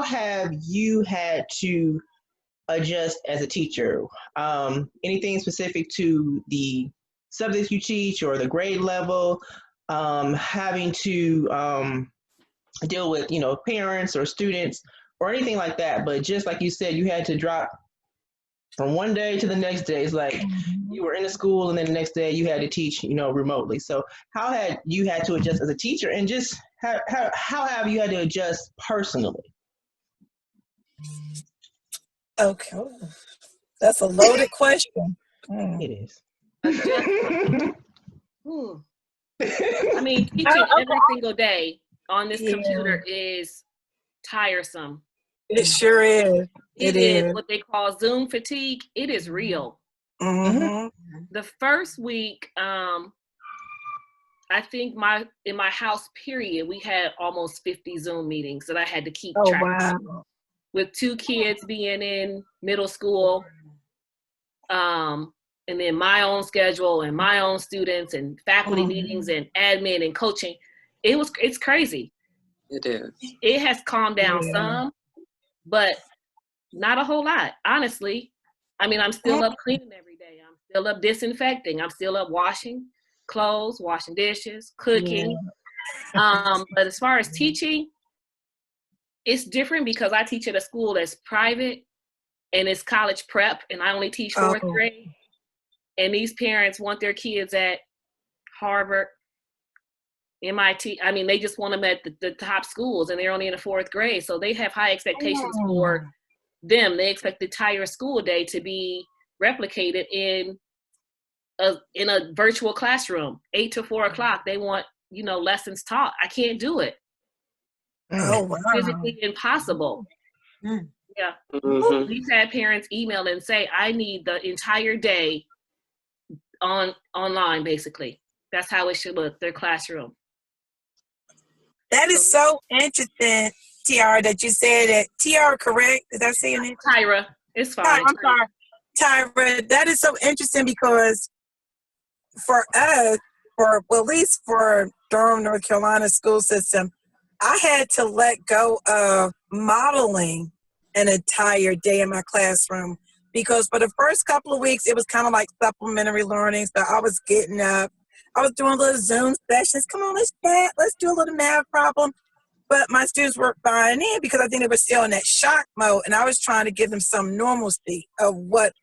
have you had to adjust as a teacher? Anything specific to the subjects you teach or the grade level? Having to deal with, parents or students or anything like that. But just like you said, you had to drop from one day to the next day. It's like you were in a school and then the next day you had to teach, remotely. So how had you had to adjust as a teacher, and just how have you had to adjust personally? Okay. That's a loaded question. It is. I mean, teaching every single day on this computer is tiresome. It sure is. It is what they call Zoom fatigue. It is real. Mm-hmm. The first week, I think in my house period, we had almost 50 Zoom meetings that I had to keep track of. With 2 kids being in middle school, and then my own schedule and my own students and faculty meetings and admin and coaching. It's crazy. It is. It has calmed down some, but not a whole lot, honestly. I mean, I'm still up cleaning every day. I'm still up disinfecting. I'm still up washing clothes, washing dishes, cooking. But as far as teaching, it's different because I teach at a school that's private and it's college prep, and I only teach 4th grade. And these parents want their kids at Harvard, MIT. I mean, they just want them at the top schools, and they're only in the 4th grade. So they have high expectations for them. They expect the entire school day to be replicated in a virtual classroom, 8 to 4 o'clock. They want, lessons taught. I can't do it. Oh, wow. It's physically impossible. Yeah. Mm-hmm. We've had parents email and say, I need the entire day online, basically. That's how it should look, their classroom. That is so interesting, Tiara, that you said that. Tiara, correct? Is that saying it? Tyra, it's fine. I'm sorry. Tyra, that is so interesting because for us, at least for Durham, North Carolina school system, I had to let go of modeling an entire day in my classroom because for the first couple of weeks, it was kind of like supplementary learning. So I was getting up. I was doing little Zoom sessions. Come on, let's chat. Let's do a little math problem. But my students weren't buying in because I think they were still in that shock mode. And I was trying to give them some normalcy of what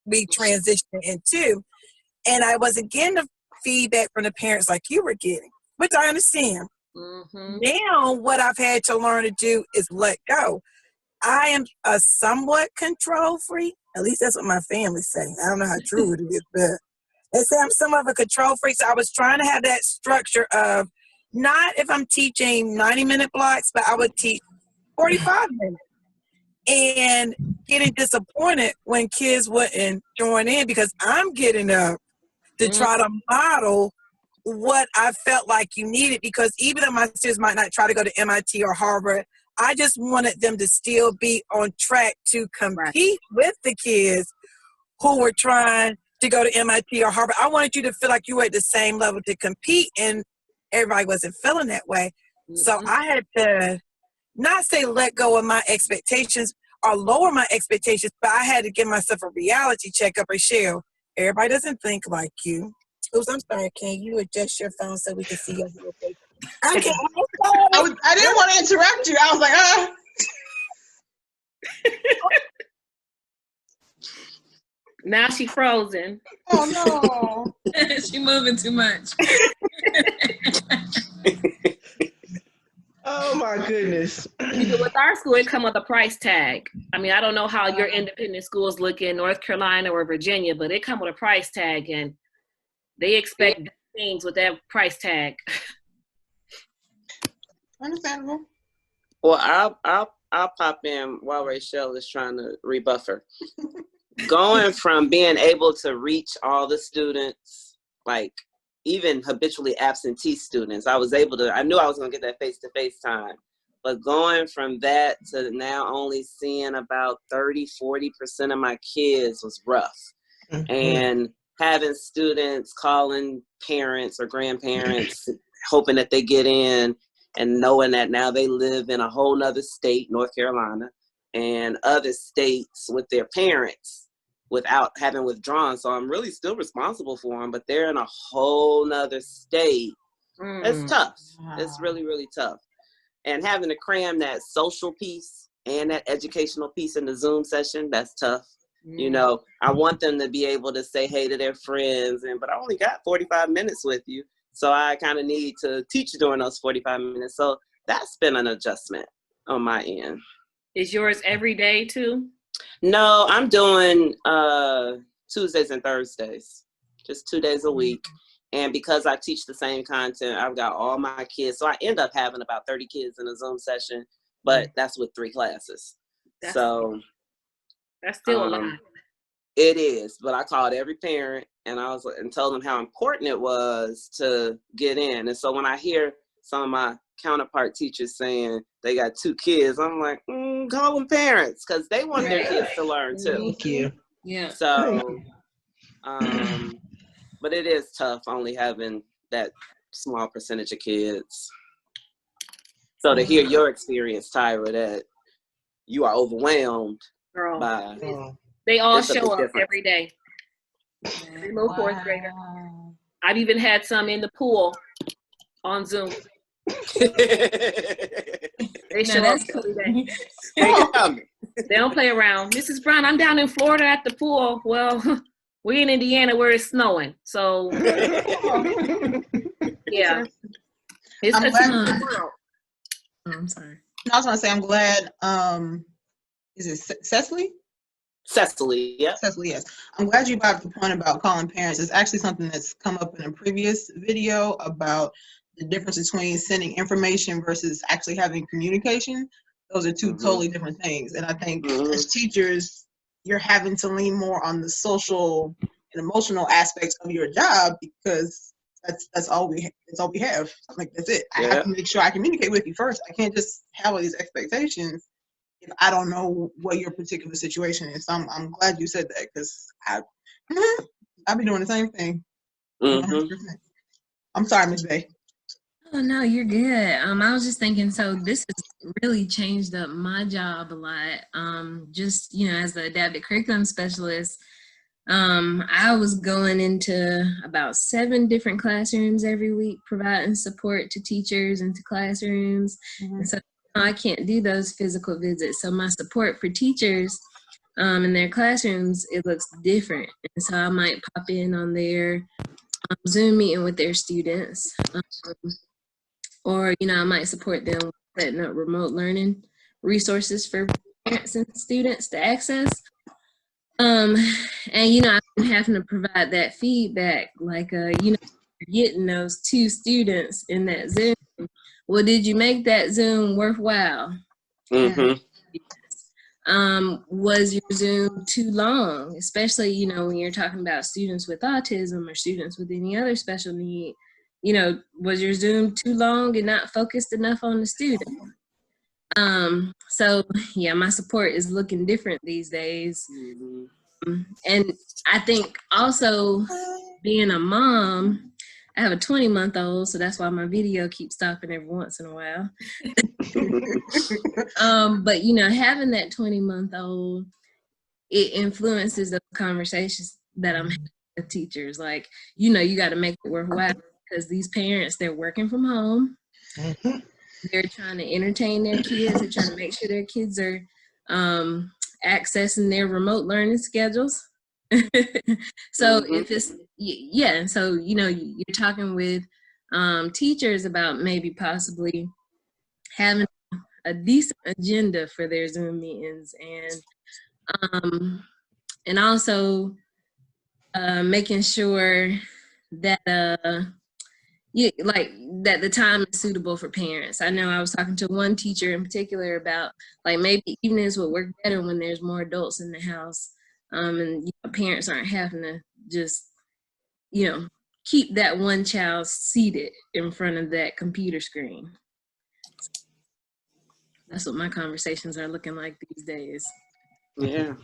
we transitioned into. And I wasn't getting the feedback from the parents like you were getting, which I understand. Mm-hmm. Now, what I've had to learn to do is let go. I am a somewhat control freak. At least that's what my family say. I don't know how true it is, but they say I'm somewhat of a control freak. So I was trying to have that structure of not if I'm teaching 90-minute blocks, but I would teach 45 minutes. And getting disappointed when kids wouldn't join in because I'm getting up to try to model what I felt like you needed, because even though my students might not try to go to MIT or Harvard, I just wanted them to still be on track to compete with the kids who were trying to go to MIT or Harvard. I wanted you to feel like you were at the same level to compete, and everybody wasn't feeling that way. So I had to not say let go of my expectations or lower my expectations, but I had to give myself a reality check up. Rochelle, everybody doesn't think like you. Oops, I'm sorry. Can you adjust your phone so we can see your face? Okay. I didn't want to interrupt you. I was like, Now she's frozen. Oh no. She moving too much. Oh my goodness. With our school, it come with a price tag. I mean, I don't know how your independent schools look in North Carolina or Virginia, but it come with a price tag, and they expect things with that price tag. Understandable. Well, I'll pop in while Rachel is trying to rebuff her. Going from being able to reach all the students, like even habitually absentee students, I knew I was going to get that face-to-face time. But going from that to now only seeing about 30-40% of my kids was rough. Mm-hmm. And having students calling parents or grandparents, hoping that they get in, and knowing that now they live in a whole nother state, North Carolina, and other states with their parents without having withdrawn. So I'm really still responsible for them, but they're in a whole nother state. It's tough. Wow. It's really, really tough. And having to cram that social piece and that educational piece in the Zoom session, that's tough. You know, I want them to be able to say hey to their friends, but I only got 45 minutes with you. So I kind of need to teach during those 45 minutes. So that's been an adjustment on my end. Is yours every day too? No, I'm doing Tuesdays and Thursdays, just 2 days a week. And because I teach the same content, I've got all my kids. So I end up having about 30 kids in a Zoom session, but that's with 3 classes. That's still a lot. It is, but I called every parent and told them how important it was to get in. And so when I hear some of my counterpart teachers saying they got 2 kids, I'm like, call them parents, because they want their kids to learn too. Thank you. Yeah. So, but it is tough only having that small percentage of kids. So to hear your experience, Tyra, that you are overwhelmed Girl, by they all it's a show big up difference. every day. Every little 4th grader. I've even had some in the pool on Zoom. They show up every day. They don't play around. Mrs. Brown, I'm down in Florida at the pool. Well, we're in Indiana where it's snowing. So, yeah. It's I'm a glad- different world. Oh, I'm sorry. I was gonna say I'm glad. Is it Cecily? Cecily, yeah. Cecily, yes. I'm glad you brought up the point about calling parents. It's actually something that's come up in a previous video about the difference between sending information versus actually having communication. Those are 2 totally different things. And I think as teachers, you're having to lean more on the social and emotional aspects of your job, because that's all we have. I'm like, that's it. I have to make sure I communicate with you first. I can't just have all these expectations if I don't know what your particular situation is. So I'm glad you said that, because I've been doing the same thing. 100%. I'm sorry, Ms. Bay. Oh, no, you're good. I was just thinking, so this has really changed up my job a lot. Just, you know, as the adaptive curriculum specialist, I was going into about 7 different classrooms every week, providing support to teachers and to classrooms. And so I can't do those physical visits. So my support for teachers in their classrooms, it looks different. And so I might pop in on their Zoom meeting with their students. Or, you know, I might support them setting up remote learning resources for parents and students to access. And, you know, I'm having to provide that feedback, like, you know, you're getting those 2 students in that Zoom. Well, did you make that Zoom worthwhile? Was your Zoom too long? Especially, you know, when you're talking about students with autism or students with any other special need. You know, was your Zoom too long and not focused enough on the student? So yeah, my support is looking different these days. And I think also being a mom, I have a 20-month-old, so that's why my video keeps stopping every once in a while. But you know, having that 20-month-old, it influences the conversations that I'm having with teachers. Like, you know, you got to make it worthwhile, because these parents, they're working from home. They're trying to entertain their kids. They're trying to make sure their kids are accessing their remote learning schedules. So if it's, and so, you know, you're talking with teachers about maybe possibly having a decent agenda for their Zoom meetings, and also making sure that that the time is suitable for parents. I know I was talking to one teacher in particular about, like, maybe evenings would work better when there's more adults in the house, and you know, parents aren't having to just, you know, keep that one child seated in front of that computer screen. That's what my conversations are looking like these days. Yeah.